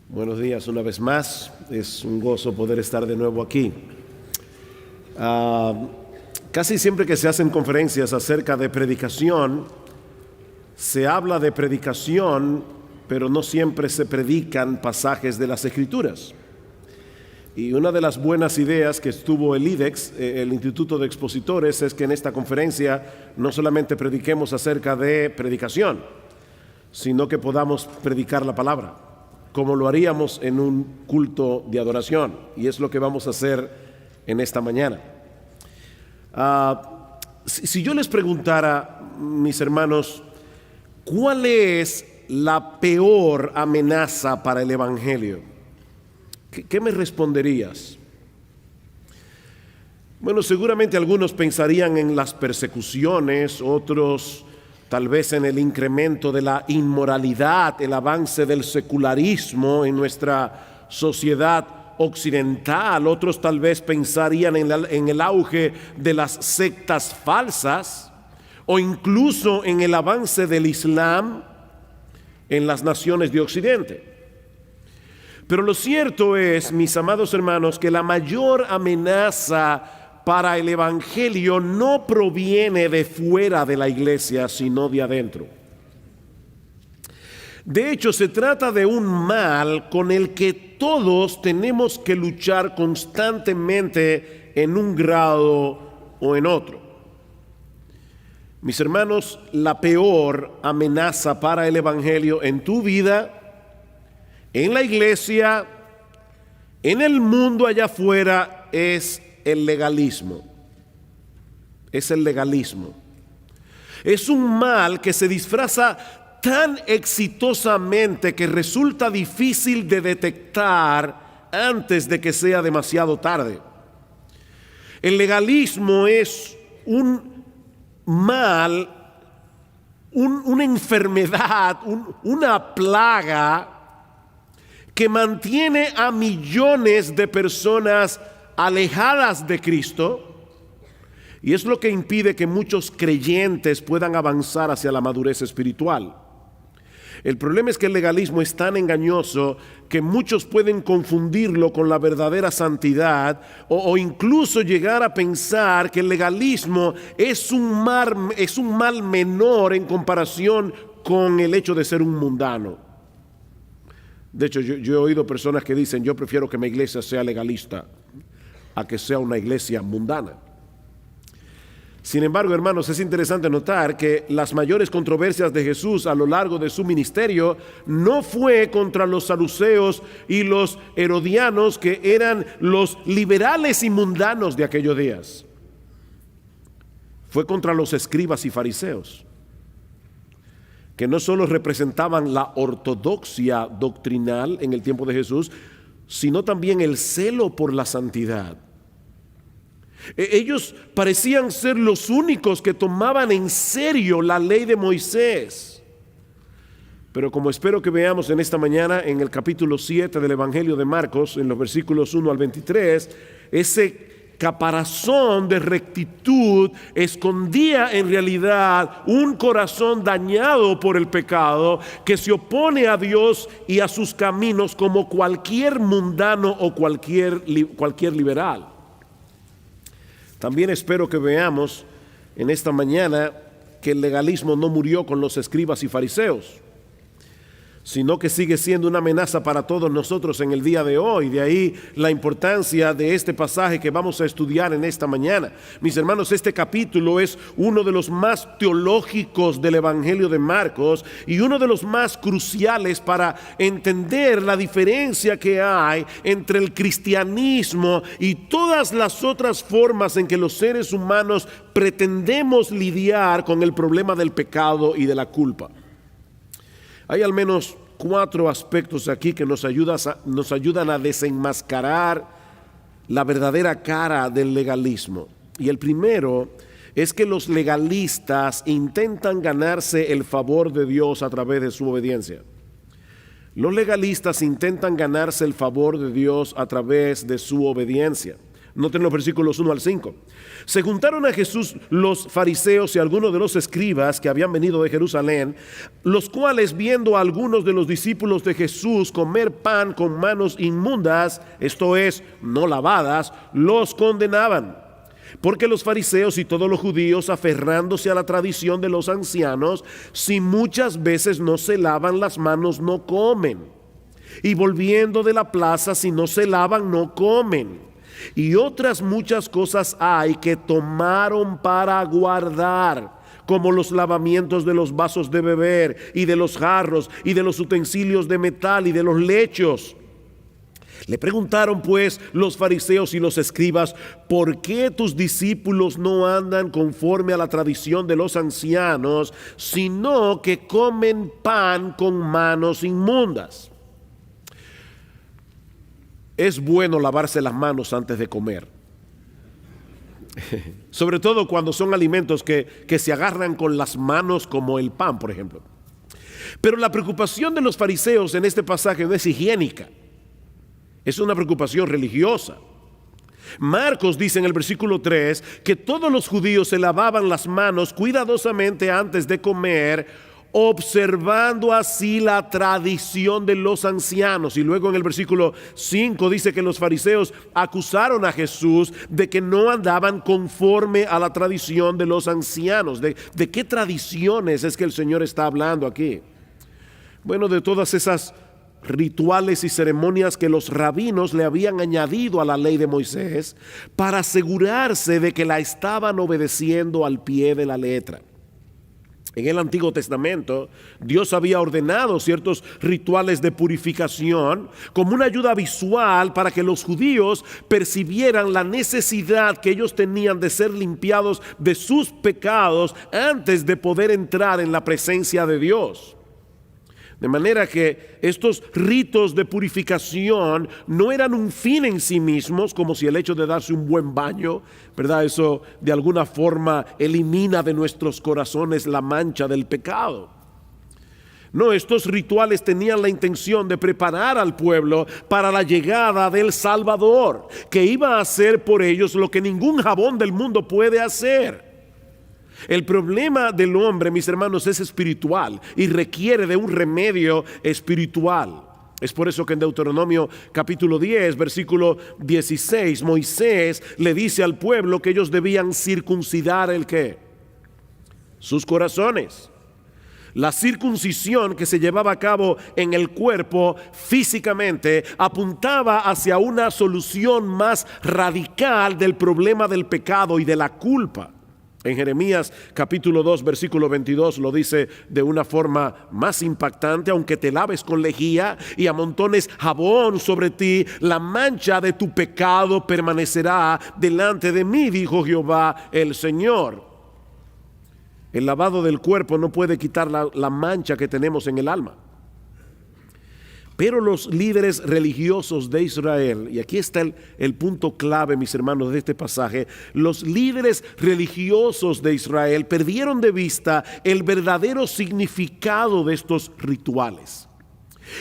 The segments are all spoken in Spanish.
Buenos días una vez más, es un gozo poder estar de nuevo aquí. Casi siempre que se hacen conferencias acerca de predicación, se habla de predicación, pero no siempre se predican pasajes de las Escrituras. Y una de las buenas ideas que estuvo el IDEX, el Instituto de Expositores, es que en esta conferencia no solamente prediquemos acerca de predicación, sino que podamos predicar la palabra, como lo haríamos en un culto de adoración, y es lo que vamos a hacer en esta mañana. Si yo les preguntara, mis hermanos, ¿cuál es la peor amenaza para el Evangelio? ¿Qué me responderías? Bueno, seguramente algunos pensarían en las persecuciones, otros tal vez en el incremento de la inmoralidad, el avance del secularismo en nuestra sociedad occidental. Otros tal vez pensarían en el auge de las sectas falsas o incluso en el avance del Islam en las naciones de Occidente. Pero lo cierto es, mis amados hermanos, que la mayor amenaza para el Evangelio no proviene de fuera de la iglesia, sino de adentro. De hecho, se trata de un mal con el que todos tenemos que luchar constantemente en un grado o en otro. Mis hermanos, la peor amenaza para el Evangelio en tu vida, en la iglesia, en el mundo allá afuera, es el legalismo. Es el legalismo. Es un mal que se disfraza tan exitosamente que resulta difícil de detectar antes de que sea demasiado tarde. El legalismo es un mal, una enfermedad, una plaga que mantiene a millones de personas alejadas de Cristo, y es lo que impide que muchos creyentes puedan avanzar hacia la madurez espiritual. El problema es que el legalismo es tan engañoso que muchos pueden confundirlo con la verdadera santidad o incluso llegar a pensar que el legalismo es un mal menor en comparación con el hecho de ser un mundano. De hecho, yo he oído personas que dicen: yo prefiero que mi iglesia sea legalista a que sea una iglesia mundana. Sin embargo, hermanos, es interesante notar que las mayores controversias de Jesús a lo largo de su ministerio no fue contra los saduceos y los herodianos, que eran los liberales y mundanos de aquellos días. Fue contra los escribas y fariseos, que no solo representaban la ortodoxia doctrinal en el tiempo de Jesús, sino también el celo por la santidad. Ellos parecían ser los únicos que tomaban en serio la ley de Moisés. Pero como espero que veamos en esta mañana, en el capítulo 7 del Evangelio de Marcos, en los versículos 1 al 23, ese caparazón de rectitud escondía en realidad un corazón dañado por el pecado, que se opone a Dios y a sus caminos como cualquier mundano o cualquier liberal. También espero que veamos en esta mañana que el legalismo no murió con los escribas y fariseos, sino que sigue siendo una amenaza para todos nosotros en el día de hoy. De ahí la importancia de este pasaje que vamos a estudiar en esta mañana. Mis hermanos, este capítulo es uno de los más teológicos del Evangelio de Marcos y uno de los más cruciales para entender la diferencia que hay entre el cristianismo y todas las otras formas en que los seres humanos pretendemos lidiar con el problema del pecado y de la culpa. Hay al menos 4 aspectos aquí que nos ayudan a desenmascarar la verdadera cara del legalismo. Y el primero es que los legalistas intentan ganarse el favor de Dios a través de su obediencia. Los legalistas intentan ganarse el favor de Dios a través de su obediencia. Noten los versículos 1 al 5. Se juntaron a Jesús los fariseos y algunos de los escribas que habían venido de Jerusalén, los cuales, viendo a algunos de los discípulos de Jesús comer pan con manos inmundas, esto es, no lavadas, los condenaban. Porque los fariseos y todos los judíos, aferrándose a la tradición de los ancianos, si muchas veces no se lavan las manos, no comen. Y volviendo de la plaza, si no se lavan, no comen. Y otras muchas cosas hay que tomaron para guardar, como los lavamientos de los vasos de beber y de los jarros y de los utensilios de metal y de los lechos. Le preguntaron pues los fariseos y los escribas: ¿por qué tus discípulos no andan conforme a la tradición de los ancianos, sino que comen pan con manos inmundas? Es bueno lavarse las manos antes de comer, sobre todo cuando son alimentos que se agarran con las manos, como el pan, por ejemplo. Pero la preocupación de los fariseos en este pasaje no es higiénica, es una preocupación religiosa. Marcos dice en el versículo 3 que todos los judíos se lavaban las manos cuidadosamente antes de comer, observando así la tradición de los ancianos. Y luego en el versículo 5 dice que los fariseos acusaron a Jesús de que no andaban conforme a la tradición de los ancianos. ¿De qué tradiciones es que el Señor está hablando aquí? Bueno, de todas esas rituales y ceremonias que los rabinos le habían añadido a la ley de Moisés para asegurarse de que la estaban obedeciendo al pie de la letra. En el Antiguo Testamento, Dios había ordenado ciertos rituales de purificación como una ayuda visual para que los judíos percibieran la necesidad que ellos tenían de ser limpiados de sus pecados antes de poder entrar en la presencia de Dios. De manera que estos ritos de purificación no eran un fin en sí mismos, como si el hecho de darse un buen baño, ¿verdad?, eso de alguna forma elimina de nuestros corazones la mancha del pecado. No, estos rituales tenían la intención de preparar al pueblo para la llegada del Salvador, que iba a hacer por ellos lo que ningún jabón del mundo puede hacer. El problema del hombre, mis hermanos, es espiritual y requiere de un remedio espiritual. Es por eso que en Deuteronomio capítulo 10, versículo 16, Moisés le dice al pueblo que ellos debían circuncidar ¿el qué? Sus corazones. La circuncisión que se llevaba a cabo en el cuerpo físicamente apuntaba hacia una solución más radical del problema del pecado y de la culpa. En Jeremías capítulo 2 versículo 22 lo dice de una forma más impactante: aunque te laves con lejía y amontones jabón sobre ti, la mancha de tu pecado permanecerá delante de mí, dijo Jehová el Señor. El lavado del cuerpo no puede quitar la mancha que tenemos en el alma. Pero los líderes religiosos de Israel, y aquí está el punto clave, mis hermanos, de este pasaje, los líderes religiosos de Israel perdieron de vista el verdadero significado de estos rituales.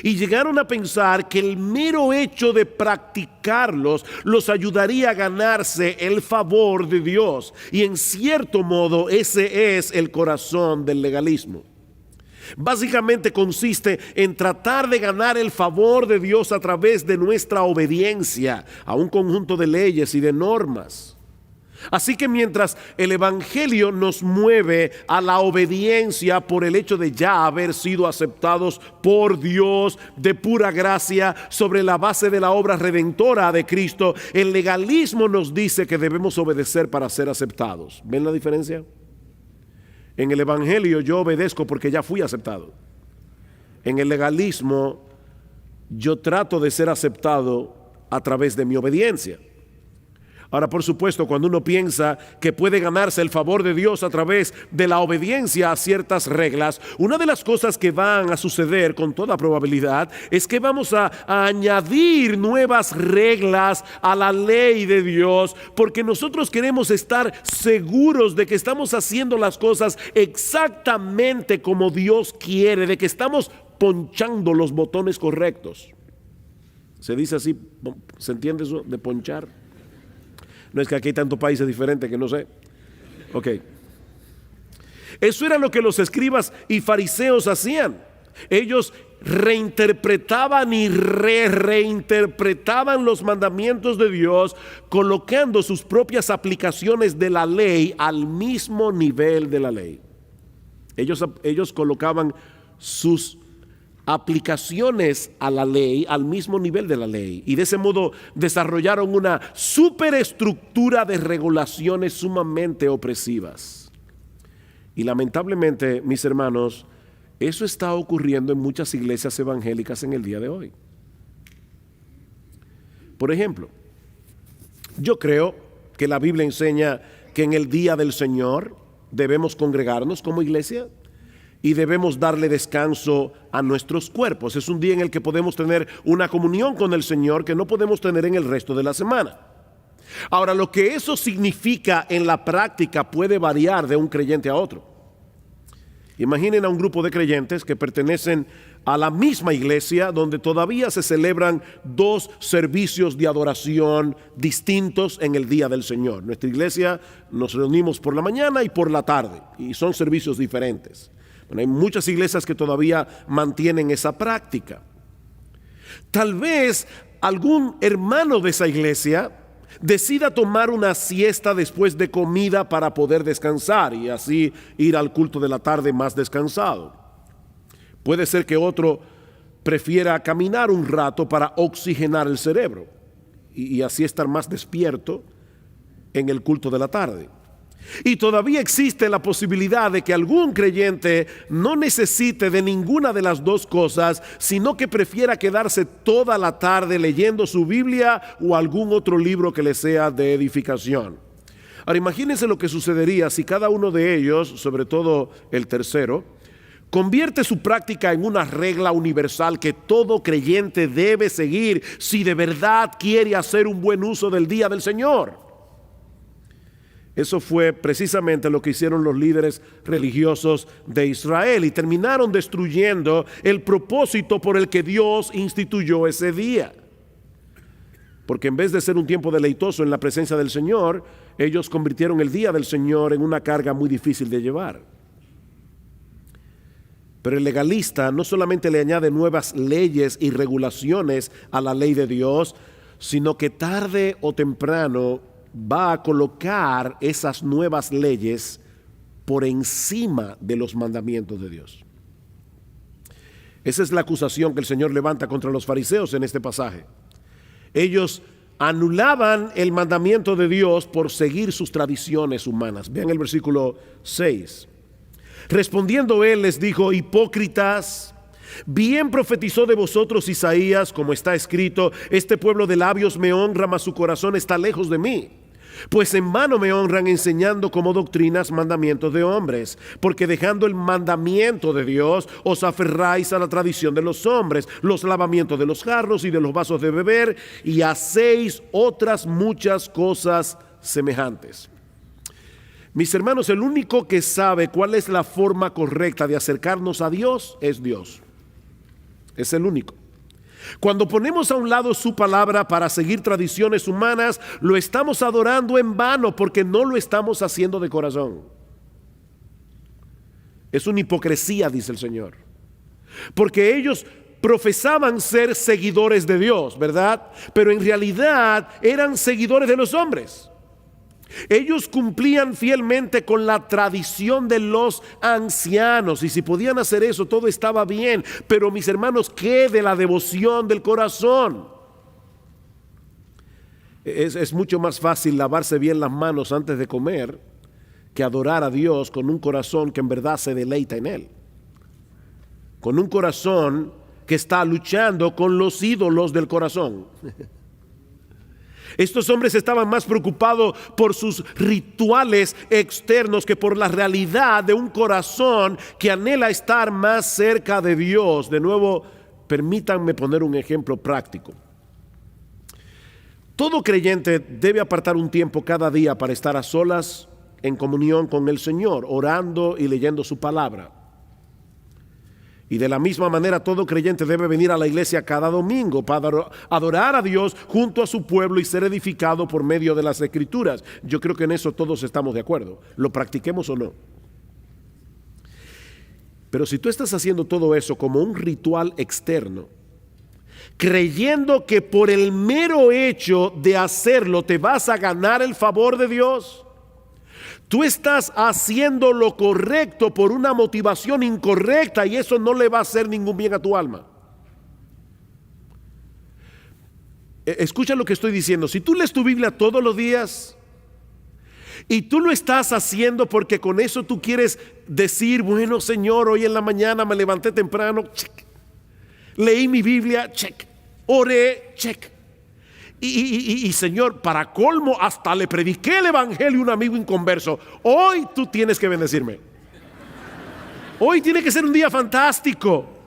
Y llegaron a pensar que el mero hecho de practicarlos los ayudaría a ganarse el favor de Dios. Y en cierto modo ese es el corazón del legalismo. Básicamente consiste en tratar de ganar el favor de Dios a través de nuestra obediencia a un conjunto de leyes y de normas. Así que mientras el Evangelio nos mueve a la obediencia por el hecho de ya haber sido aceptados por Dios de pura gracia sobre la base de la obra redentora de Cristo, el legalismo nos dice que debemos obedecer para ser aceptados. ¿Ven la diferencia? En el Evangelio yo obedezco porque ya fui aceptado. En el legalismo yo trato de ser aceptado a través de mi obediencia. Ahora, por supuesto, cuando uno piensa que puede ganarse el favor de Dios a través de la obediencia a ciertas reglas, una de las cosas que van a suceder con toda probabilidad es que vamos a añadir nuevas reglas a la ley de Dios, porque nosotros queremos estar seguros de que estamos haciendo las cosas exactamente como Dios quiere, de que estamos ponchando los botones correctos. ¿Se dice así? ¿Se entiende eso de ponchar? No es que aquí hay tantos países diferentes que no sé. Ok. Eso era lo que los escribas y fariseos hacían. Ellos reinterpretaban y reinterpretaban los mandamientos de Dios, colocando sus propias aplicaciones de la ley al mismo nivel de la ley. Ellos colocaban sus aplicaciones a la ley al mismo nivel de la ley, y de ese modo desarrollaron una superestructura de regulaciones sumamente opresivas. Y lamentablemente, mis hermanos, eso está ocurriendo en muchas iglesias evangélicas en el día de hoy. Por ejemplo, yo creo que la Biblia enseña que en el día del Señor debemos congregarnos como iglesia y debemos darle descanso a nuestros cuerpos. Es un día en el que podemos tener una comunión con el Señor que no podemos tener en el resto de la semana. Ahora, lo que eso significa en la práctica puede variar de un creyente a otro. Imaginen a un grupo de creyentes que pertenecen a la misma iglesia donde todavía se celebran dos servicios de adoración distintos en el día del Señor. Nuestra iglesia nos reunimos por la mañana y por la tarde, y son servicios diferentes. Bueno, hay muchas iglesias que todavía mantienen esa práctica. Tal vez algún hermano de esa iglesia decida tomar una siesta después de comida para poder descansar y así ir al culto de la tarde más descansado. Puede ser que otro prefiera caminar un rato para oxigenar el cerebro y así estar más despierto en el culto de la tarde. Y todavía existe la posibilidad de que algún creyente no necesite de ninguna de las dos cosas, sino que prefiera quedarse toda la tarde leyendo su Biblia o algún otro libro que le sea de edificación. Ahora imagínense lo que sucedería si cada uno de ellos, sobre todo el tercero, convierte su práctica en una regla universal que todo creyente debe seguir si de verdad quiere hacer un buen uso del día del Señor. Eso fue precisamente lo que hicieron los líderes religiosos de Israel y terminaron destruyendo el propósito por el que Dios instituyó ese día. Porque en vez de ser un tiempo deleitoso en la presencia del Señor, ellos convirtieron el día del Señor en una carga muy difícil de llevar. Pero el legalista no solamente le añade nuevas leyes y regulaciones a la ley de Dios, sino que tarde o temprano va a colocar esas nuevas leyes por encima de los mandamientos de Dios. Esa es la acusación que el Señor levanta contra los fariseos en este pasaje. Ellos anulaban el mandamiento de Dios por seguir sus tradiciones humanas. Vean el versículo 6. Respondiendo él les dijo: hipócritas, bien profetizó de vosotros Isaías, como está escrito: este pueblo de labios me honra, mas su corazón está lejos de mí. Pues en vano me honran enseñando como doctrinas mandamientos de hombres, porque dejando el mandamiento de Dios os aferráis a la tradición de los hombres, los lavamientos de los jarros y de los vasos de beber, y hacéis otras muchas cosas semejantes. Mis hermanos, el único que sabe cuál es la forma correcta de acercarnos a Dios es Dios. Es el único. Cuando ponemos a un lado su palabra para seguir tradiciones humanas, lo estamos adorando en vano porque no lo estamos haciendo de corazón. Es una hipocresía, dice el Señor. Porque ellos profesaban ser seguidores de Dios, ¿verdad? Pero en realidad eran seguidores de los hombres. Ellos cumplían fielmente con la tradición de los ancianos, y si podían hacer eso todo estaba bien. Pero mis hermanos, ¿qué de la devoción del corazón? Es mucho más fácil lavarse bien las manos antes de comer que adorar a Dios con un corazón que en verdad se deleita en Él, con un corazón que está luchando con los ídolos del corazón. Estos hombres estaban más preocupados por sus rituales externos que por la realidad de un corazón que anhela estar más cerca de Dios. De nuevo, permítanme poner un ejemplo práctico. Todo creyente debe apartar un tiempo cada día para estar a solas en comunión con el Señor, orando y leyendo su palabra. Y de la misma manera todo creyente debe venir a la iglesia cada domingo para adorar a Dios junto a su pueblo y ser edificado por medio de las Escrituras. Yo creo que en eso todos estamos de acuerdo, lo practiquemos o no. Pero si tú estás haciendo todo eso como un ritual externo, creyendo que por el mero hecho de hacerlo te vas a ganar el favor de Dios, tú estás haciendo lo correcto por una motivación incorrecta y eso no le va a hacer ningún bien a tu alma. Escucha lo que estoy diciendo. Si tú lees tu Biblia todos los días y tú lo estás haciendo porque con eso tú quieres decir, bueno, Señor, hoy en la mañana me levanté temprano, check. Leí mi Biblia, check. Oré, check. Y Señor, para colmo, hasta le prediqué el evangelio a un amigo inconverso. Hoy tú tienes que bendecirme. Hoy tiene que ser un día fantástico.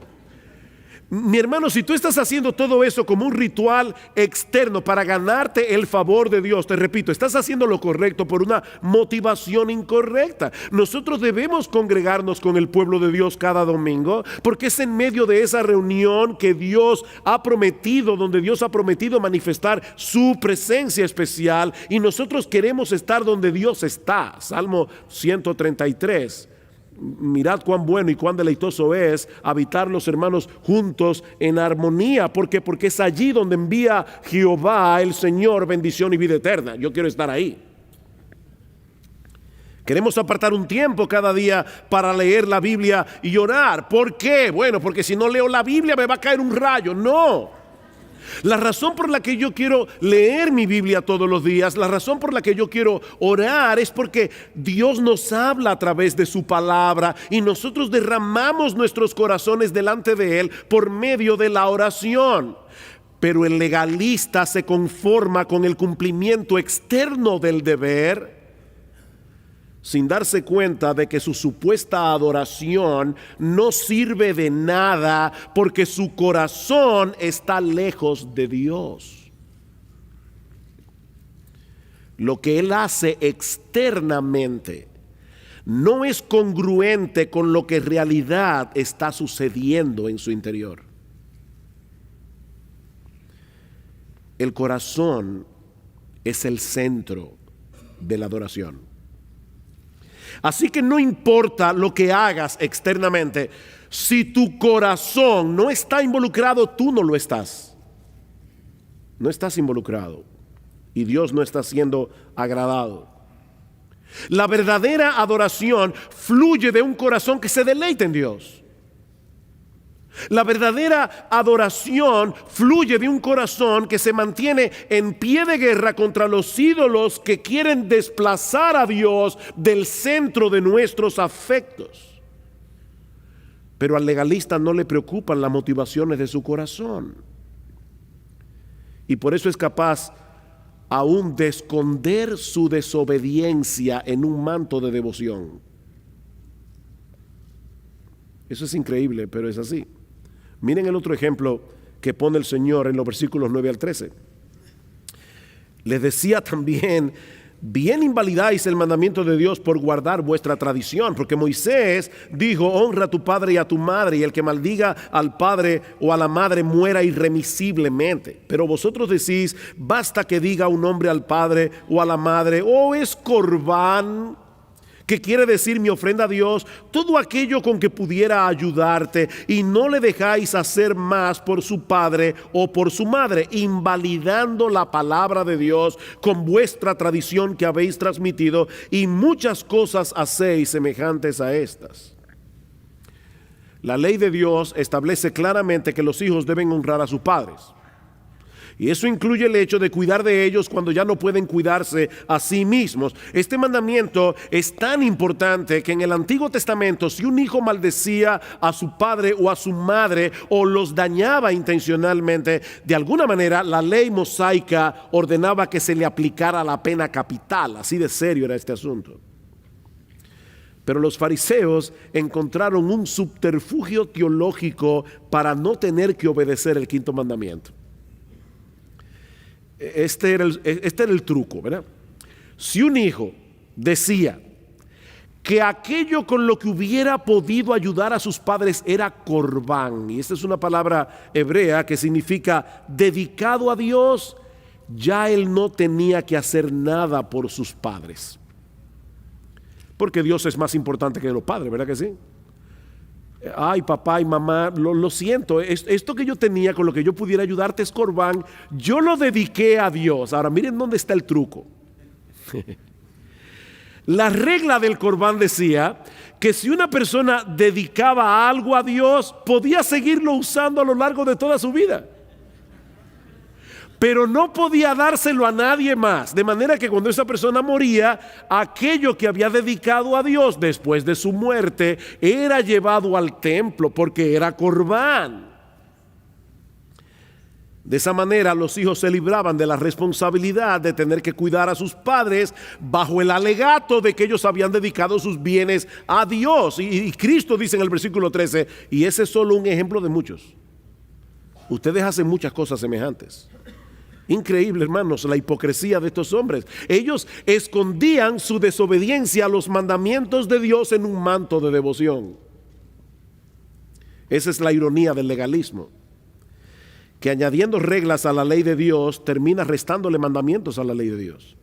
Mi hermano, si tú estás haciendo todo eso como un ritual externo para ganarte el favor de Dios, te repito, estás haciendo lo correcto por una motivación incorrecta. Nosotros debemos congregarnos con el pueblo de Dios cada domingo, porque es en medio de esa reunión que Dios ha prometido, donde Dios ha prometido manifestar su presencia especial, y nosotros queremos estar donde Dios está. Salmo 133. Mirad cuán bueno y cuán deleitoso es habitar los hermanos juntos en armonía. ¿Por qué? Porque es allí donde envía Jehová el Señor bendición y vida eterna. Yo quiero estar ahí. Queremos apartar un tiempo cada día para leer la Biblia y orar. ¿Por qué? Bueno, porque si no leo la Biblia me va a caer un rayo. No. La razón por la que yo quiero leer mi Biblia todos los días, la razón por la que yo quiero orar es porque Dios nos habla a través de su palabra y nosotros derramamos nuestros corazones delante de Él por medio de la oración. Pero el legalista se conforma con el cumplimiento externo del deber, sin darse cuenta de que su supuesta adoración no sirve de nada porque su corazón está lejos de Dios. Lo que él hace externamente no es congruente con lo que en realidad está sucediendo en su interior. El corazón es el centro de la adoración. Así que no importa lo que hagas externamente, si tu corazón no está involucrado, tú no lo estás. No estás involucrado y Dios no está siendo agradado. La verdadera adoración fluye de un corazón que se deleita en Dios. La verdadera adoración fluye de un corazón que se mantiene en pie de guerra contra los ídolos que quieren desplazar a Dios del centro de nuestros afectos. Pero al legalista no le preocupan las motivaciones de su corazón. Y por eso es capaz aún de esconder su desobediencia en un manto de devoción. Eso es increíble, pero es así. Miren el otro ejemplo que pone el Señor en los versículos 9 al 13. Les decía también, bien invalidáis el mandamiento de Dios por guardar vuestra tradición, porque Moisés dijo, honra a tu padre y a tu madre, y el que maldiga al padre o a la madre muera irremisiblemente. Pero vosotros decís, basta que diga un hombre al padre o a la madre, oh, es corbán, que quiere decir mi ofrenda a Dios, todo aquello con que pudiera ayudarte, y no le dejáis hacer más por su padre o por su madre, invalidando la palabra de Dios con vuestra tradición que habéis transmitido, y muchas cosas hacéis semejantes a estas. La ley de Dios establece claramente que los hijos deben honrar a sus padres. Y eso incluye el hecho de cuidar de ellos cuando ya no pueden cuidarse a sí mismos. Este mandamiento es tan importante que en el Antiguo Testamento, si un hijo maldecía a su padre o a su madre o los dañaba intencionalmente, de alguna manera la ley mosaica ordenaba que se le aplicara la pena capital. Así de serio era este asunto. Pero los fariseos encontraron un subterfugio teológico para no tener que obedecer el quinto mandamiento. Este era el truco, ¿verdad? Si un hijo decía, que aquello con lo que hubiera podido ayudar a sus padres era corbán. Y esta es una palabra hebrea que significa dedicado a Dios. Ya él no tenía que hacer nada por sus padres. Porque Dios es más importante que los padres, ¿verdad que sí? Ay, papá y mamá, lo siento, esto que yo tenía con lo que yo pudiera ayudarte es corbán, yo lo dediqué a Dios. Ahora miren dónde está el truco. La regla del corbán decía que si una persona dedicaba algo a Dios, podía seguirlo usando a lo largo de toda su vida. Pero no podía dárselo a nadie más. De manera que cuando esa persona moría, aquello que había dedicado a Dios después de su muerte era llevado al templo porque era corbán. De esa manera los hijos se libraban de la responsabilidad de tener que cuidar a sus padres bajo el alegato de que ellos habían dedicado sus bienes a Dios. Y Cristo dice en el versículo 13, y ese es solo un ejemplo de muchos. Ustedes hacen muchas cosas semejantes. Increíble, hermanos, la hipocresía de estos hombres. Ellos escondían su desobediencia a los mandamientos de Dios en un manto de devoción. Esa es la ironía del legalismo, que añadiendo reglas a la ley de Dios termina restándole mandamientos a la ley de Dios,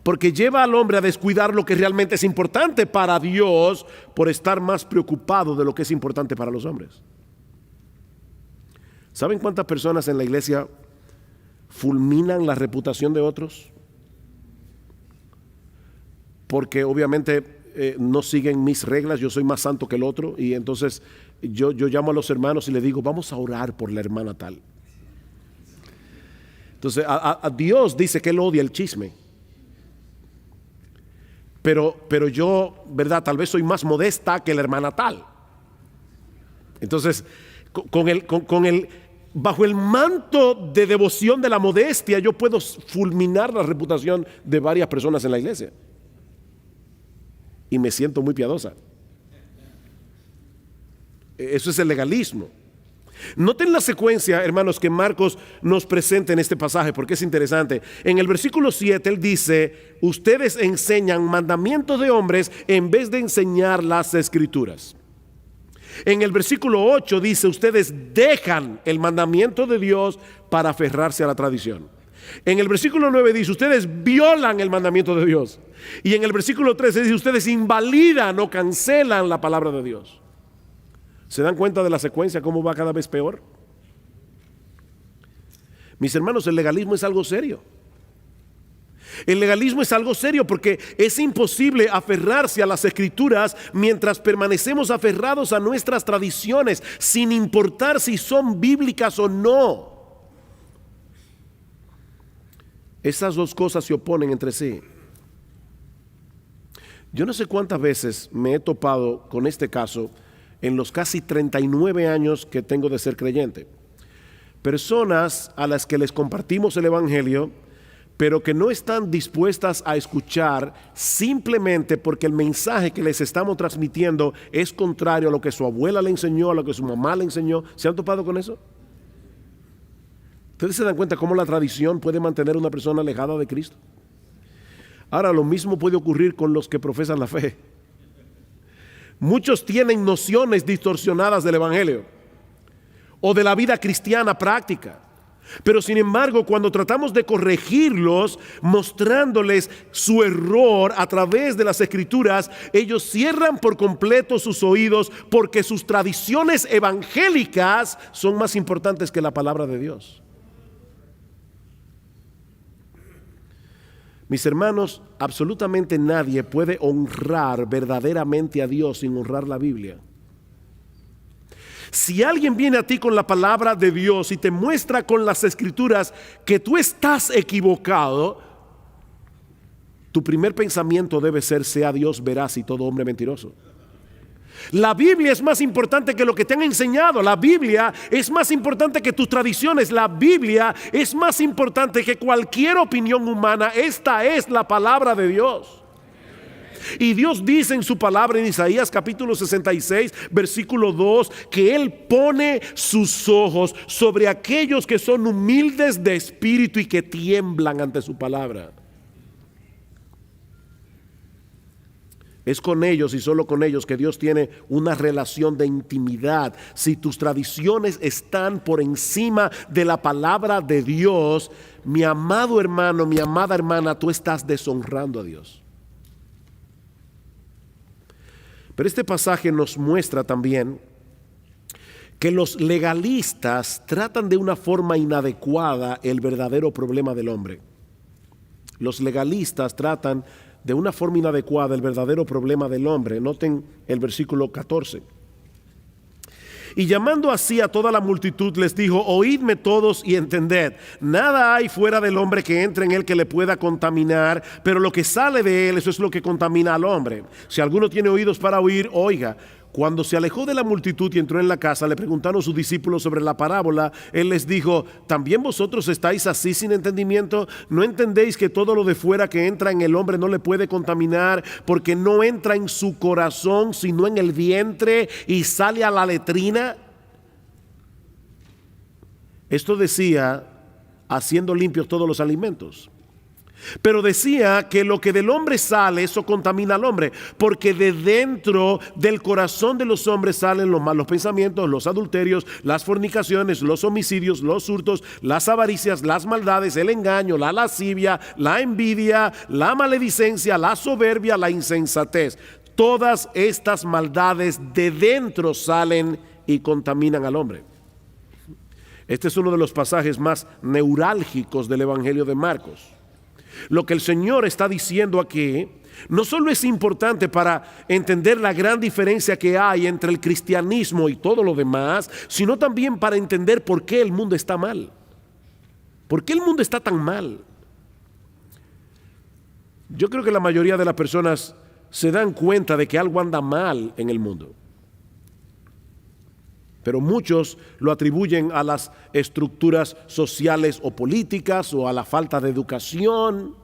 porque lleva al hombre a descuidar lo que realmente es importante para Dios por estar más preocupado de lo que es importante para los hombres. ¿Saben cuántas personas en la iglesia fulminan la reputación de otros? Porque obviamente no siguen mis reglas, yo soy más santo que el otro, y entonces yo llamo a los hermanos y les digo, vamos a orar por la hermana tal. Entonces a Dios dice que él odia el chisme, pero yo, verdad, tal vez soy más modesta que la hermana tal. Entonces bajo el manto de devoción de la modestia, yo puedo fulminar la reputación de varias personas en la iglesia. Y me siento muy piadosa. Eso es el legalismo. Noten la secuencia, hermanos, que Marcos nos presenta en este pasaje, porque es interesante. En el versículo 7 él dice, ustedes enseñan mandamientos de hombres en vez de enseñar las escrituras. En el versículo 8 dice, ustedes dejan el mandamiento de Dios para aferrarse a la tradición. En el versículo 9 dice, ustedes violan el mandamiento de Dios. Y en el versículo 13 dice, ustedes invalidan o cancelan la palabra de Dios. ¿Se dan cuenta de la secuencia, cómo va cada vez peor? Mis hermanos, el legalismo es algo serio. El legalismo es algo serio porque es imposible aferrarse a las escrituras mientras permanecemos aferrados a nuestras tradiciones, sin importar si son bíblicas o no. Esas dos cosas se oponen entre sí. Yo no sé cuántas veces me he topado con este caso en los casi 39 años que tengo de ser creyente. Personas a las que les compartimos el evangelio, pero que no están dispuestas a escuchar simplemente porque el mensaje que les estamos transmitiendo es contrario a lo que su abuela le enseñó, a lo que su mamá le enseñó. ¿Se han topado con eso? ¿Ustedes se dan cuenta cómo la tradición puede mantener a una persona alejada de Cristo? Ahora, lo mismo puede ocurrir con los que profesan la fe. Muchos tienen nociones distorsionadas del evangelio o de la vida cristiana práctica. Pero sin embargo, cuando tratamos de corregirlos, mostrándoles su error a través de las escrituras, ellos cierran por completo sus oídos porque sus tradiciones evangélicas son más importantes que la palabra de Dios. Mis hermanos, absolutamente nadie puede honrar verdaderamente a Dios sin honrar la Biblia. Si alguien viene a ti con la palabra de Dios y te muestra con las escrituras que tú estás equivocado, tu primer pensamiento debe ser: sea Dios veraz y todo hombre mentiroso. La Biblia es más importante que lo que te han enseñado. La Biblia es más importante que tus tradiciones. La Biblia es más importante que cualquier opinión humana. Esta es la palabra de Dios. Y Dios dice en su palabra en Isaías capítulo 66 versículo 2 que Él pone sus ojos sobre aquellos que son humildes de espíritu y que tiemblan ante su palabra. Es con ellos y solo con ellos que Dios tiene una relación de intimidad. Si tus tradiciones están por encima de la palabra de Dios, mi amado hermano, mi amada hermana, tú estás deshonrando a Dios. Pero este pasaje nos muestra también que los legalistas tratan de una forma inadecuada el verdadero problema del hombre. Los legalistas tratan de una forma inadecuada el verdadero problema del hombre. Noten el versículo 14. Y llamando así a toda la multitud les dijo: oídme todos y entended, nada hay fuera del hombre que entre en él que le pueda contaminar, pero lo que sale de él, eso es lo que contamina al hombre. Si alguno tiene oídos para oír, oiga. Cuando se alejó de la multitud y entró en la casa, le preguntaron sus discípulos sobre la parábola. Él les dijo: ¿también vosotros estáis así sin entendimiento? ¿No entendéis que todo lo de fuera que entra en el hombre no le puede contaminar, porque no entra en su corazón, sino en el vientre y sale a la letrina? Esto decía haciendo limpios todos los alimentos. Pero decía que lo que del hombre sale, eso contamina al hombre, porque de dentro del corazón de los hombres salen los malos pensamientos, los adulterios, las fornicaciones, los homicidios, los hurtos, las avaricias, las maldades, el engaño, la lascivia, la envidia, la maledicencia, la soberbia, la insensatez. Todas estas maldades de dentro salen y contaminan al hombre. Este es uno de los pasajes más neurálgicos del Evangelio de Marcos. Lo que el Señor está diciendo aquí no solo es importante para entender la gran diferencia que hay entre el cristianismo y todo lo demás, sino también para entender por qué el mundo está mal. ¿Por qué el mundo está tan mal? Yo creo que la mayoría de las personas se dan cuenta de que algo anda mal en el mundo. Pero muchos lo atribuyen a las estructuras sociales o políticas o a la falta de educación.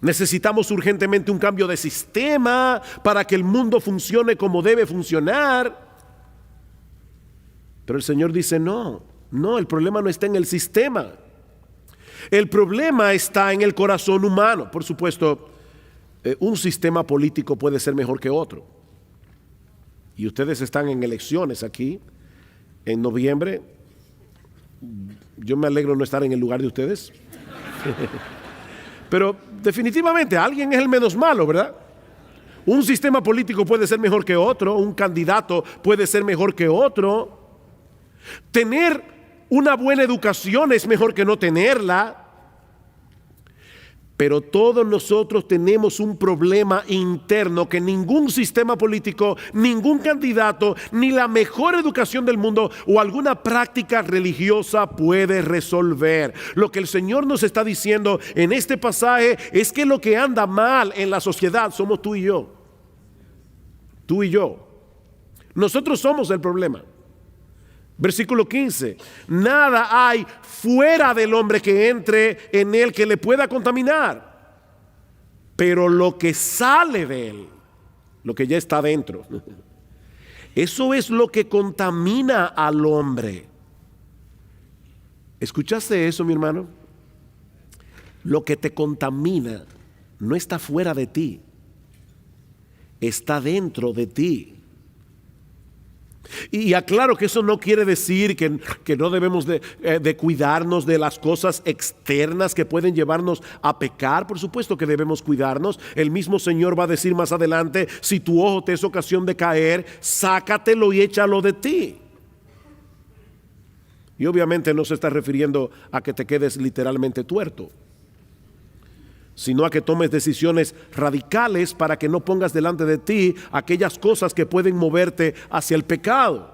Necesitamos urgentemente un cambio de sistema para que el mundo funcione como debe funcionar. Pero el Señor dice: no, el problema no está en el sistema. El problema está en el corazón humano. Por supuesto, un sistema político puede ser mejor que otro. Y ustedes están en elecciones aquí en noviembre. Yo me alegro no estar en el lugar de ustedes. Pero definitivamente alguien es el menos malo, ¿verdad? Un sistema político puede ser mejor que otro, un candidato puede ser mejor que otro. Tener una buena educación es mejor que no tenerla. Pero todos nosotros tenemos un problema interno que ningún sistema político, ningún candidato, ni la mejor educación del mundo o alguna práctica religiosa puede resolver. Lo que el Señor nos está diciendo en este pasaje es que lo que anda mal en la sociedad somos tú y yo. Tú y yo. Nosotros somos el problema. Versículo 15: nada hay fuera del hombre que entre en él que le pueda contaminar, pero lo que sale de él, lo que ya está dentro, eso es lo que contamina al hombre. ¿Escuchaste eso, mi hermano? Lo que te contamina no está fuera de ti, está dentro de ti. Y aclaro que eso no quiere decir que no debemos de cuidarnos de las cosas externas que pueden llevarnos a pecar. Por supuesto que debemos cuidarnos. El mismo Señor va a decir más adelante: si tu ojo te es ocasión de caer, sácatelo y échalo de ti. Y obviamente no se está refiriendo a que te quedes literalmente tuerto, sino a que tomes decisiones radicales para que no pongas delante de ti aquellas cosas que pueden moverte hacia el pecado.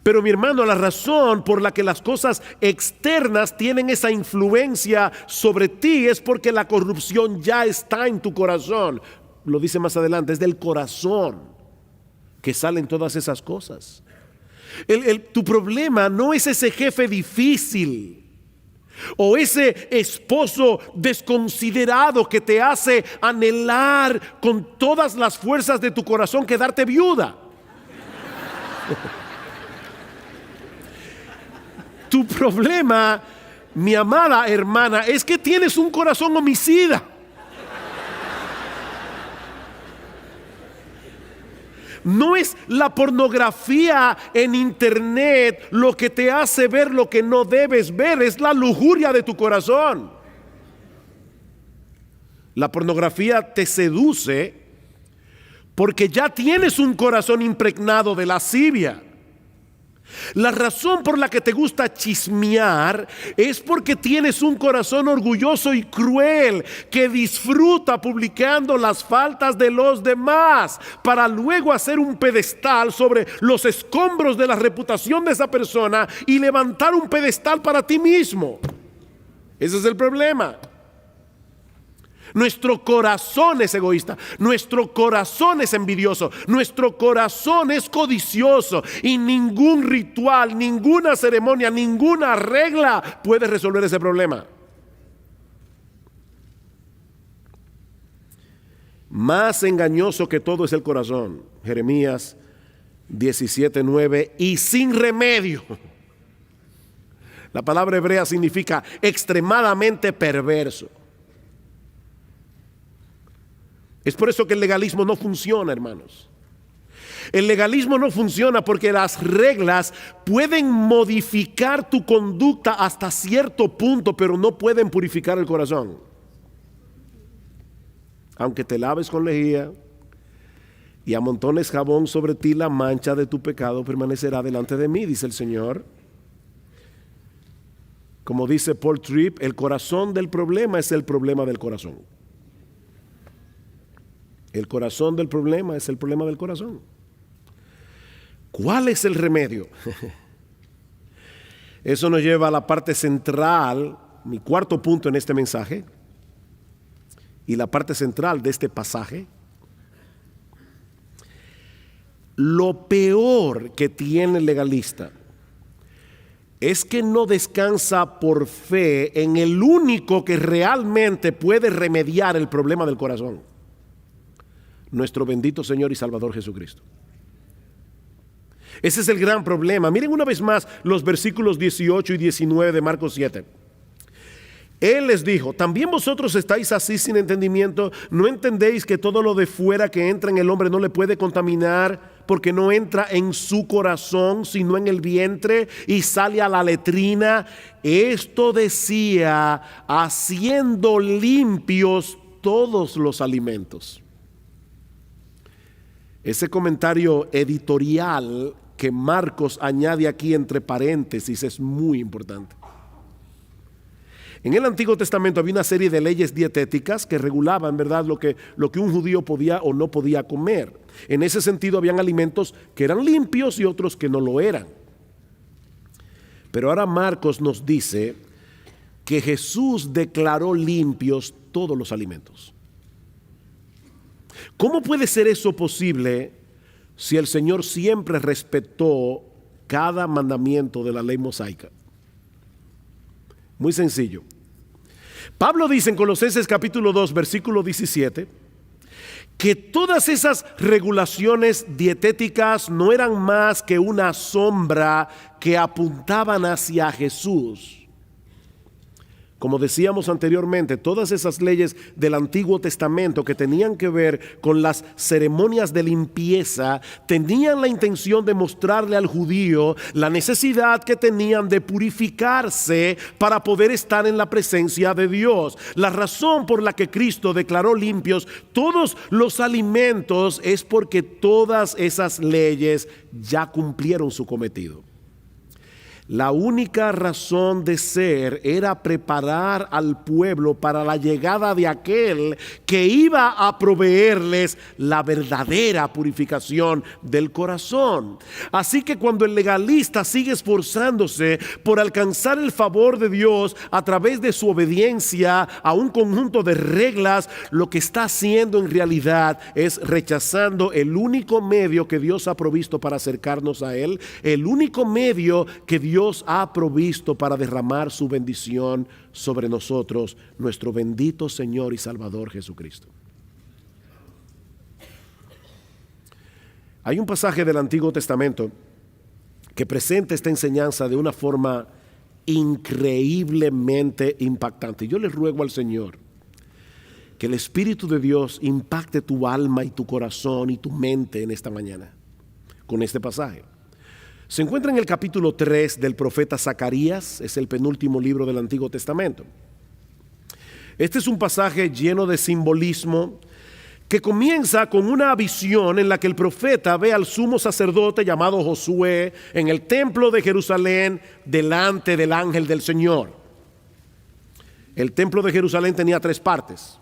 Pero mi hermano, la razón por la que las cosas externas tienen esa influencia sobre ti es porque la corrupción ya está en tu corazón. Lo dice más adelante: es del corazón que salen todas esas cosas. Tu problema no es ese jefe difícil o ese esposo desconsiderado que te hace anhelar con todas las fuerzas de tu corazón quedarte viuda. Tu problema, mi amada hermana, es que tienes un corazón homicida. no es la pornografía en internet lo que te hace ver lo que no debes ver, es la lujuria de tu corazón. La pornografía te seduce porque ya tienes un corazón impregnado de lascivia. La razón por la que te gusta chismear es porque tienes un corazón orgulloso y cruel que disfruta publicando las faltas de los demás para luego hacer un pedestal sobre los escombros de la reputación de esa persona y levantar un pedestal para ti mismo. Ese es el problema. Nuestro corazón es egoísta, nuestro corazón es envidioso, nuestro corazón es codicioso y ningún ritual, ninguna ceremonia, ninguna regla puede resolver ese problema. Más engañoso que todo es el corazón. Jeremías 17:9, y sin remedio. La palabra hebrea significa extremadamente perverso. Es por eso que el legalismo no funciona, hermanos. El legalismo no funciona porque las reglas pueden modificar tu conducta hasta cierto punto, pero no pueden purificar el corazón. Aunque te laves con lejía y amontones jabón sobre ti, la mancha de tu pecado permanecerá delante de mí, dice el Señor. Como dice Paul Tripp, el corazón del problema es el problema del corazón. El corazón del problema es el problema del corazón. ¿Cuál es el remedio? Eso nos lleva a la parte central, mi cuarto punto en este mensaje, y la parte central de este pasaje. Lo peor que tiene el legalista es que no descansa por fe en el único que realmente puede remediar el problema del corazón: nuestro bendito Señor y Salvador Jesucristo. Ese es el gran problema. Miren una vez más los versículos 18 y 19 de Marcos 7. Él les dijo: ¿también vosotros estáis así sin entendimiento? ¿No entendéis que todo lo de fuera que entra en el hombre no le puede contaminar, porque no entra en su corazón, sino en el vientre y sale a la letrina? Esto decía, haciendo limpios todos los alimentos. Ese comentario editorial que Marcos añade aquí entre paréntesis es muy importante. En el Antiguo Testamento había una serie de leyes dietéticas que regulaban, ¿verdad?, lo que un judío podía o no podía comer. En ese sentido, habían alimentos que eran limpios y otros que no lo eran. Pero ahora Marcos nos dice que Jesús declaró limpios todos los alimentos. ¿Cómo puede ser eso posible si el Señor siempre respetó cada mandamiento de la ley mosaica? Muy sencillo. Pablo dice en Colosenses capítulo 2, versículo 17, que todas esas regulaciones dietéticas no eran más que una sombra que apuntaban hacia Jesús. Como decíamos anteriormente, todas esas leyes del Antiguo Testamento que tenían que ver con las ceremonias de limpieza tenían la intención de mostrarle al judío la necesidad que tenían de purificarse para poder estar en la presencia de Dios. La razón por la que Cristo declaró limpios todos los alimentos es porque todas esas leyes ya cumplieron su cometido. La única razón de ser era preparar al pueblo para la llegada de aquel que iba a proveerles la verdadera purificación del corazón. Así que cuando el legalista sigue esforzándose por alcanzar el favor de Dios a través de su obediencia a un conjunto de reglas, lo que está haciendo en realidad es rechazando el único medio que Dios ha provisto para acercarnos a Él, el único medio que Dios ha provisto para derramar su bendición sobre nosotros, nuestro bendito Señor y Salvador Jesucristo. Hay un pasaje del Antiguo Testamento que presenta esta enseñanza de una forma increíblemente impactante. Yo le ruego al Señor Que el Espíritu de Dios impacte tu alma y tu corazón y tu mente en esta mañana con este pasaje. Se encuentra en el capítulo 3 del profeta Zacarías, es el penúltimo libro del Antiguo Testamento. Este es un pasaje lleno de simbolismo que comienza con una visión en la que el profeta ve al sumo sacerdote llamado Josué en el templo de Jerusalén delante del ángel del Señor. El templo de Jerusalén tenía 3 partes: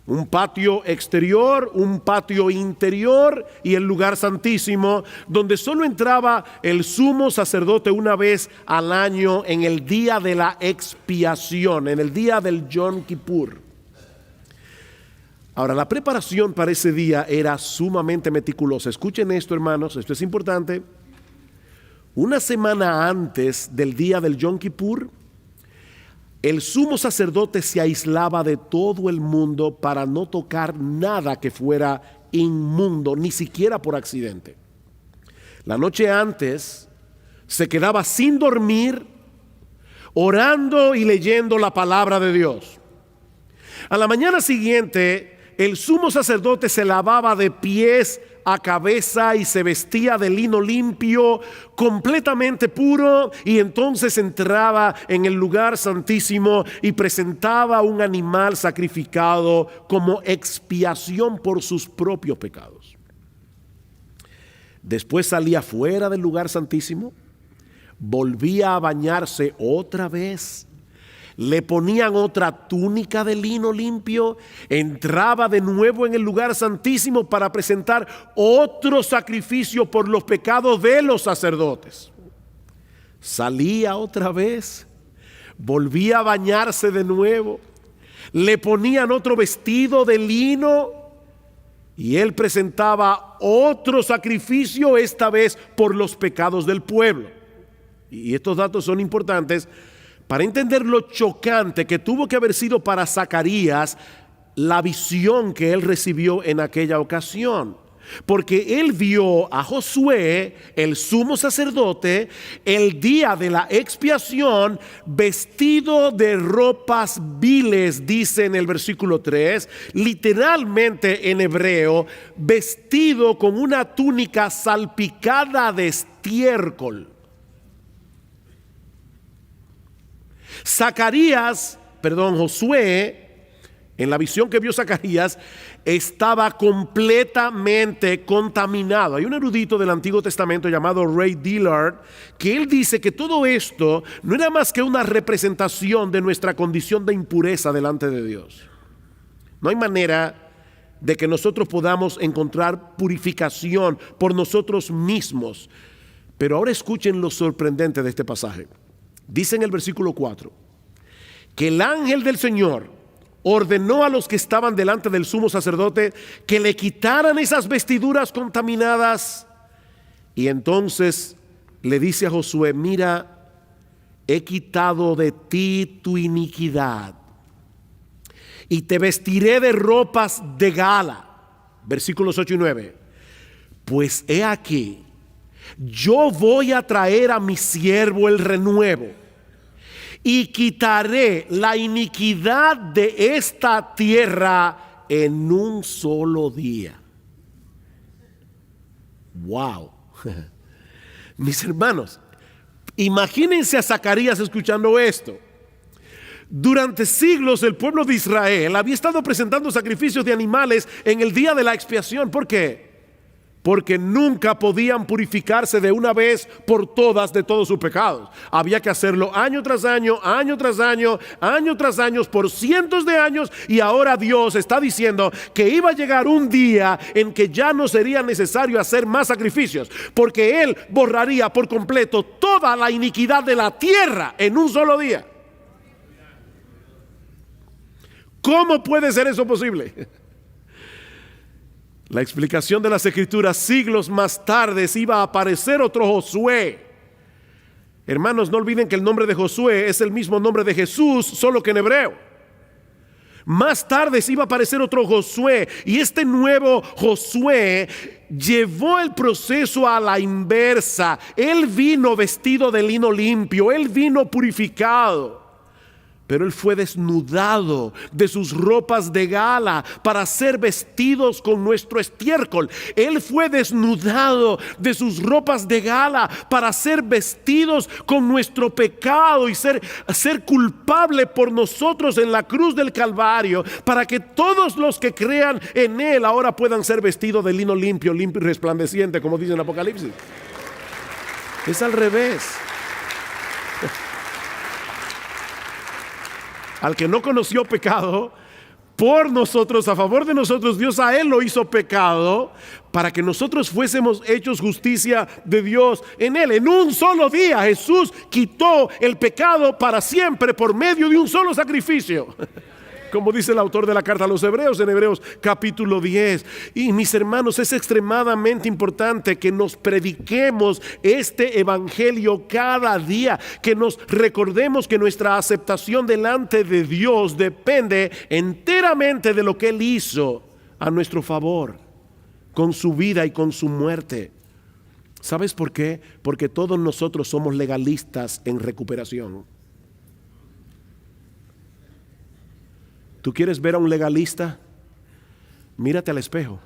un patio exterior, un patio interior y el lugar santísimo, donde solo entraba el sumo sacerdote una vez al año en el día de la expiación, en el día del Yom Kippur. Ahora, la preparación para ese día era sumamente meticulosa. Escuchen esto, hermanos, esto es importante. Una semana antes del día del Yom Kippur, el sumo sacerdote se aislaba de todo el mundo para no tocar nada que fuera inmundo, ni siquiera por accidente. La noche antes se quedaba sin dormir, orando y leyendo la palabra de Dios. A la mañana siguiente, el sumo sacerdote se lavaba de pies a cabeza y se vestía de lino limpio, completamente puro, y entonces entraba en el lugar santísimo y presentaba un animal sacrificado como expiación por sus propios pecados. Después salía fuera del lugar santísimo, volvía a bañarse otra vez, le ponían otra túnica de lino limpio, entraba de nuevo en el lugar santísimo para presentar otro sacrificio por los pecados de los sacerdotes. Salía otra vez, volvía a bañarse de nuevo, le ponían otro vestido de lino y él presentaba otro sacrificio, esta vez por los pecados del pueblo. Y estos datos son importantes para entender lo chocante que tuvo que haber sido para Zacarías la visión que él recibió en aquella ocasión. Porque él vio a Josué, el sumo sacerdote, el día de la expiación, vestido de ropas viles, dice en el versículo 3, literalmente en hebreo, vestido con una túnica salpicada de estiércol. Josué, en la visión que vio Zacarías, estaba completamente contaminado. Hay un erudito del Antiguo Testamento llamado Ray Dillard que él dice que todo esto no era más que una representación de nuestra condición de impureza delante de Dios. No hay manera de que nosotros podamos encontrar purificación por nosotros mismos. Pero ahora escuchen lo sorprendente de este pasaje. Dice en el versículo 4 que el ángel del Señor ordenó a los que estaban delante del sumo sacerdote que le quitaran esas vestiduras contaminadas, y entonces le dice a Josué: mira, he quitado de ti tu iniquidad y te vestiré de ropas de gala. Versículos 8 y 9. Pues he aquí, yo voy a traer a mi siervo el renuevo y quitaré la iniquidad de esta tierra en un solo día. Wow. Mis hermanos, imagínense a Zacarías escuchando esto. Durante siglos el pueblo de Israel había estado presentando sacrificios de animales en el día de la expiación. ¿Por qué? Porque nunca podían purificarse de una vez por todas de todos sus pecados. Había que hacerlo año tras año, año tras año, año tras año, por cientos de años. Y ahora Dios está diciendo que iba a llegar un día en que ya no sería necesario hacer más sacrificios, porque Él borraría por completo toda la iniquidad de la tierra en un solo día. ¿Cómo puede ser eso posible? La explicación de las Escrituras: siglos más tarde iba a aparecer otro Josué. Hermanos, no olviden que el nombre de Josué es el mismo nombre de Jesús, solo que en hebreo. Más tarde iba a aparecer otro Josué, y este nuevo Josué llevó el proceso a la inversa. Él vino vestido de lino limpio, él vino purificado. Pero Él fue desnudado de sus ropas de gala para ser vestidos con nuestro estiércol. Él fue desnudado de sus ropas de gala para ser vestidos con nuestro pecado y ser culpable por nosotros en la cruz del Calvario, para que todos los que crean en Él ahora puedan ser vestidos de lino limpio, limpio y resplandeciente, como dice en Apocalipsis. Es al revés. Al que no conoció pecado, por nosotros, a favor de nosotros, Dios a Él lo hizo pecado para que nosotros fuésemos hechos justicia de Dios en Él. En un solo día Jesús quitó el pecado para siempre por medio de un solo sacrificio. Como dice el autor de la carta a los Hebreos en Hebreos capítulo 10. Y mis hermanos, es extremadamente importante que nos prediquemos este evangelio cada día, que nos recordemos que nuestra aceptación delante de Dios depende enteramente de lo que Él hizo a nuestro favor, con su vida y con su muerte. ¿Sabes por qué? Porque todos nosotros somos legalistas en recuperación. ¿Tú quieres ver a un legalista? Mírate al espejo.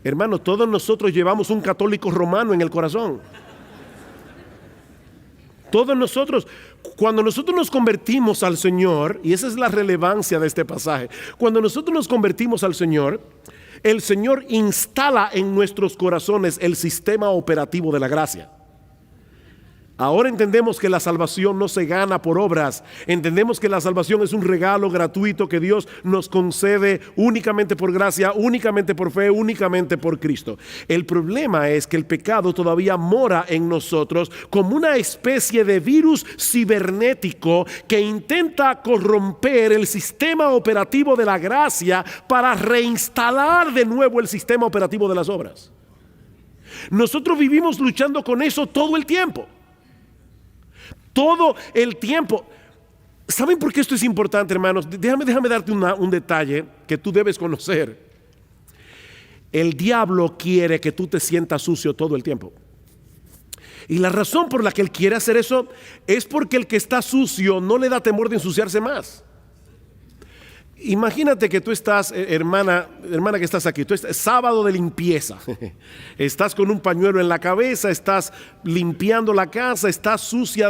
Hermano, todos nosotros llevamos un católico romano en el corazón. Todos nosotros, cuando nosotros nos convertimos al Señor, y esa es la relevancia de este pasaje, cuando nosotros nos convertimos al Señor, el Señor instala en nuestros corazones el sistema operativo de la gracia. Ahora entendemos que la salvación no se gana por obras. Entendemos que la salvación es un regalo gratuito que Dios nos concede únicamente por gracia, únicamente por fe, únicamente por Cristo. El problema es que el pecado todavía mora en nosotros como una especie de virus cibernético que intenta corromper el sistema operativo de la gracia para reinstalar de nuevo el sistema operativo de las obras. Nosotros vivimos luchando con eso todo el tiempo. Todo el tiempo. ¿Saben por qué esto es importante, hermanos? Déjame darte un detalle que tú debes conocer. El diablo quiere que tú te sientas sucio todo el tiempo. Y la razón por la que él quiere hacer eso es porque el que está sucio no le da temor de ensuciarse más. Imagínate que tú estás, hermana que estás aquí, tú estás sábado de limpieza, estás con un pañuelo en la cabeza, estás limpiando la casa, estás sucia,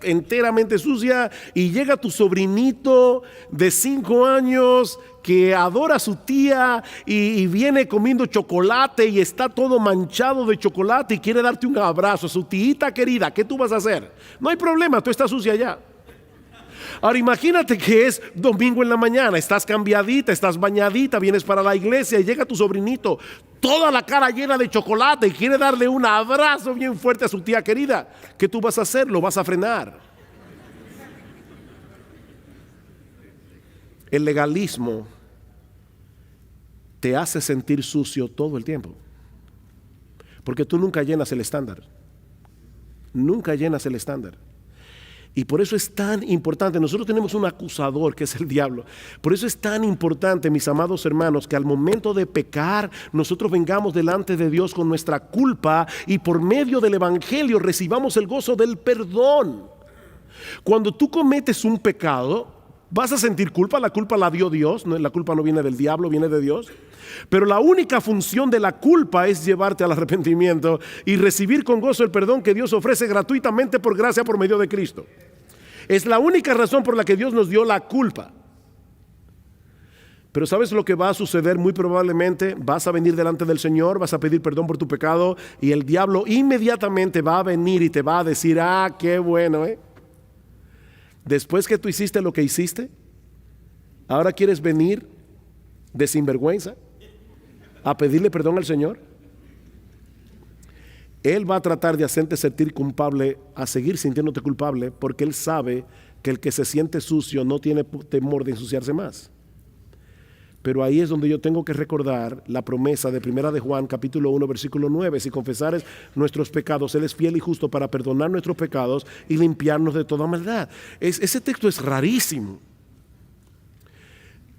enteramente sucia, y llega tu sobrinito de 5 años que adora a su tía y viene comiendo chocolate y está todo manchado de chocolate y quiere darte un abrazo. Su tita querida, ¿qué tú vas a hacer? No hay problema, tú estás sucia ya. Ahora imagínate que es domingo en la mañana, estás cambiadita, estás bañadita, vienes para la iglesia y llega tu sobrinito, toda la cara llena de chocolate y quiere darle un abrazo bien fuerte a su tía querida. ¿Qué tú vas a hacer? Lo vas a frenar. El legalismo te hace sentir sucio todo el tiempo, porque tú nunca llenas el estándar. Nunca llenas el estándar. Y por eso es tan importante, nosotros tenemos un acusador que es el diablo. Por eso es tan importante, mis amados hermanos, que al momento de pecar, nosotros vengamos delante de Dios con nuestra culpa y por medio del evangelio recibamos el gozo del perdón. Cuando tú cometes un pecado, vas a sentir culpa, la culpa la dio Dios, la culpa no viene del diablo, viene de Dios. Pero la única función de la culpa es llevarte al arrepentimiento y recibir con gozo el perdón que Dios ofrece gratuitamente por gracia por medio de Cristo. Es la única razón por la que Dios nos dio la culpa. Pero ¿sabes lo que va a suceder? Muy probablemente vas a venir delante del Señor, vas a pedir perdón por tu pecado y el diablo inmediatamente va a venir y te va a decir: ah, qué bueno, después que tú hiciste lo que hiciste, ahora quieres venir de sinvergüenza a pedirle perdón al Señor. Él va a tratar de hacerte sentir culpable, a seguir sintiéndote culpable, porque él sabe que el que se siente sucio no tiene temor de ensuciarse más. Pero ahí es donde yo tengo que recordar la promesa de 1 de Juan capítulo 1 versículo 9: si confesares nuestros pecados, Él es fiel y justo para perdonar nuestros pecados y limpiarnos de toda maldad. Ese texto es rarísimo.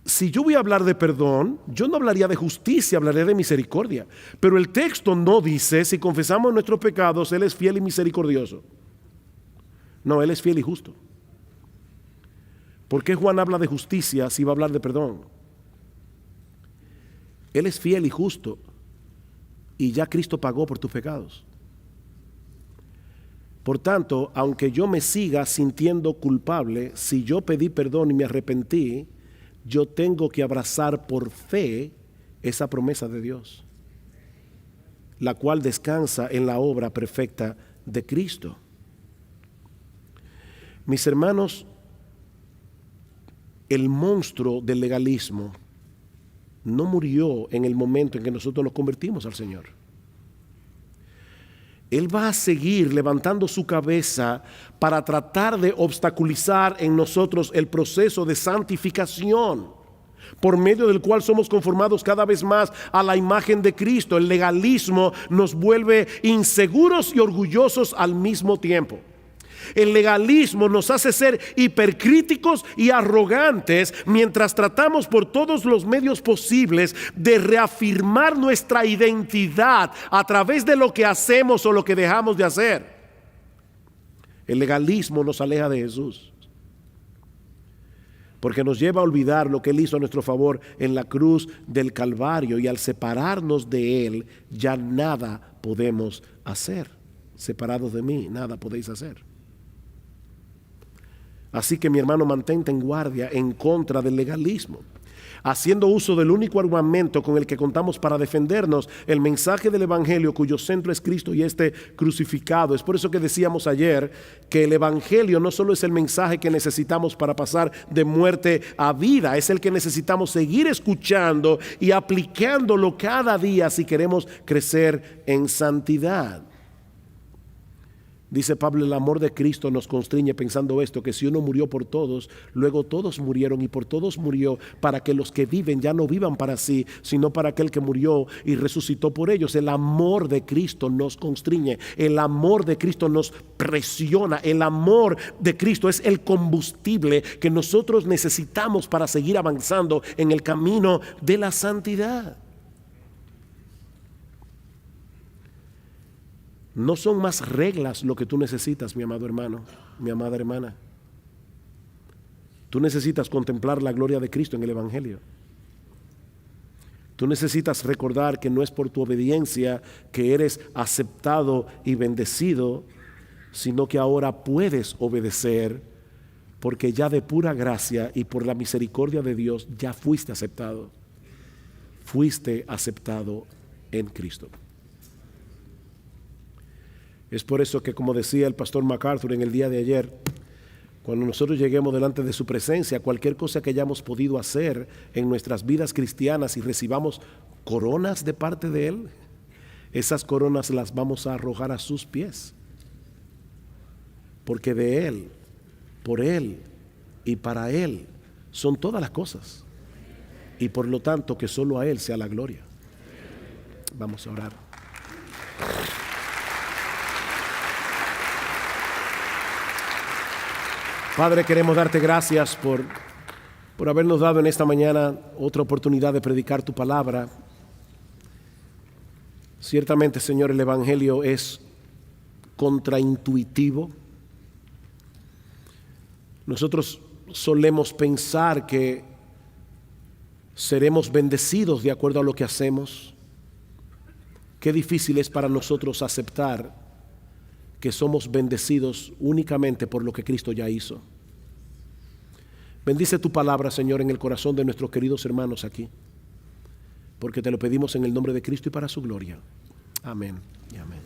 Si yo voy a hablar de perdón, yo no hablaría de justicia, hablaría de misericordia. Pero el texto no dice: si confesamos nuestros pecados, Él es fiel y misericordioso. No, Él es fiel y justo. ¿Por qué Juan habla de justicia si va a hablar de perdón? Él es fiel y justo y ya Cristo pagó por tus pecados. Por tanto, aunque yo me siga sintiendo culpable, si yo pedí perdón y me arrepentí, yo tengo que abrazar por fe esa promesa de Dios, la cual descansa en la obra perfecta de Cristo. Mis hermanos, el monstruo del legalismo no murió en el momento en que nosotros nos convertimos al Señor. Él va a seguir levantando su cabeza para tratar de obstaculizar en nosotros el proceso de santificación, por medio del cual somos conformados cada vez más a la imagen de Cristo. El legalismo nos vuelve inseguros y orgullosos al mismo tiempo. El legalismo nos hace ser hipercríticos y arrogantes mientras tratamos por todos los medios posibles de reafirmar nuestra identidad a través de lo que hacemos o lo que dejamos de hacer. El legalismo nos aleja de Jesús, porque nos lleva a olvidar lo que Él hizo a nuestro favor en la cruz del Calvario, y al separarnos de Él ya nada podemos hacer. Separados de mí, nada podéis hacer. Así que, mi hermano, mantente en guardia en contra del legalismo, haciendo uso del único armamento con el que contamos para defendernos, el mensaje del Evangelio, cuyo centro es Cristo y este crucificado. Es por eso que decíamos ayer que el Evangelio no solo es el mensaje que necesitamos para pasar de muerte a vida, es el que necesitamos seguir escuchando y aplicándolo cada día si queremos crecer en santidad. Dice Pablo, el amor de Cristo nos constriñe pensando esto, que si uno murió por todos, luego todos murieron y por todos murió, para que los que viven ya no vivan para sí, sino para aquel que murió y resucitó por ellos. El amor de Cristo nos constriñe, el amor de Cristo nos presiona, el amor de Cristo es el combustible que nosotros necesitamos para seguir avanzando en el camino de la santidad. No son más reglas lo que tú necesitas, mi amado hermano, mi amada hermana. Tú necesitas contemplar la gloria de Cristo en el Evangelio. Tú necesitas recordar que no es por tu obediencia que eres aceptado y bendecido, sino que ahora puedes obedecer, porque ya de pura gracia y por la misericordia de Dios ya fuiste aceptado. Fuiste aceptado en Cristo. Es por eso que, como decía el pastor MacArthur en el día de ayer, cuando nosotros lleguemos delante de su presencia, cualquier cosa que hayamos podido hacer en nuestras vidas cristianas y recibamos coronas de parte de Él, esas coronas las vamos a arrojar a sus pies. Porque de Él, por Él y para Él son todas las cosas. Y por lo tanto, que solo a Él sea la gloria. Vamos a orar. Padre, queremos darte gracias por habernos dado en esta mañana otra oportunidad de predicar tu palabra. Ciertamente, Señor, el Evangelio es contraintuitivo. Nosotros solemos pensar que seremos bendecidos de acuerdo a lo que hacemos. Qué difícil es para nosotros aceptar que somos bendecidos únicamente por lo que Cristo ya hizo. Bendice tu palabra, Señor, en el corazón de nuestros queridos hermanos aquí, porque te lo pedimos en el nombre de Cristo y para su gloria. Amén y amén.